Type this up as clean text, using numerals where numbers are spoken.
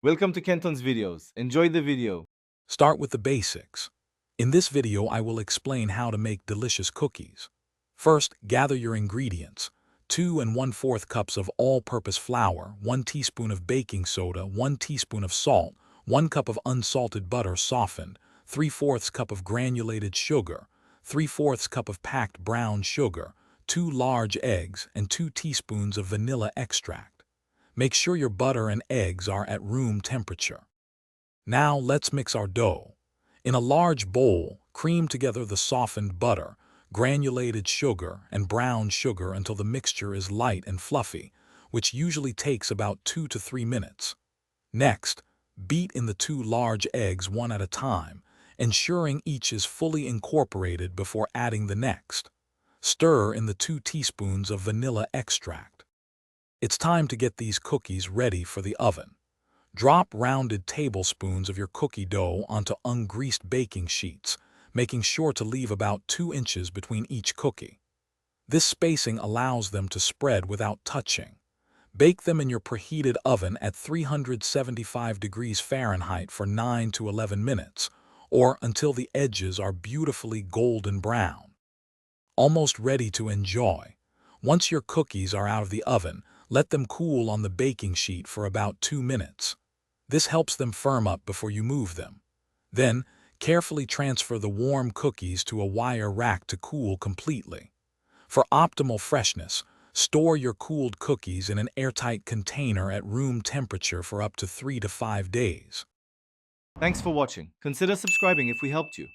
Welcome to Kenton's videos. Enjoy the video. Start with the basics. In this video, I will explain how to make delicious cookies. First, gather your ingredients. 2 1/4 cups of all-purpose flour, 1 teaspoon of baking soda, 1 teaspoon of salt, 1 cup of unsalted butter softened, 3/4 cup of granulated sugar, 3/4 cup of packed brown sugar, 2 large eggs, and 2 teaspoons of vanilla extract. Make sure your butter and eggs are at room temperature. Now let's mix our dough. In a large bowl, cream together the softened butter, granulated sugar, and brown sugar until the mixture is light and fluffy, which usually takes about 2 to 3 minutes. Next, beat in the 2 large eggs one at a time, ensuring each is fully incorporated before adding the next. Stir in the 2 teaspoons of vanilla extract. It's time to get these cookies ready for the oven. Drop rounded tablespoons of your cookie dough onto ungreased baking sheets, making sure to leave about 2 inches between each cookie. This spacing allows them to spread without touching. Bake them in your preheated oven at 375 degrees Fahrenheit for 9 to 11 minutes, or until the edges are beautifully golden brown. Almost ready to enjoy. Once your cookies are out of the oven, let them cool on the baking sheet for about 2 minutes. This helps them firm up before you move them. Then, carefully transfer the warm cookies to a wire rack to cool completely. For optimal freshness, store your cooled cookies in an airtight container at room temperature for up to 3 to 5 days. Thanks for watching. Consider subscribing if we helped you.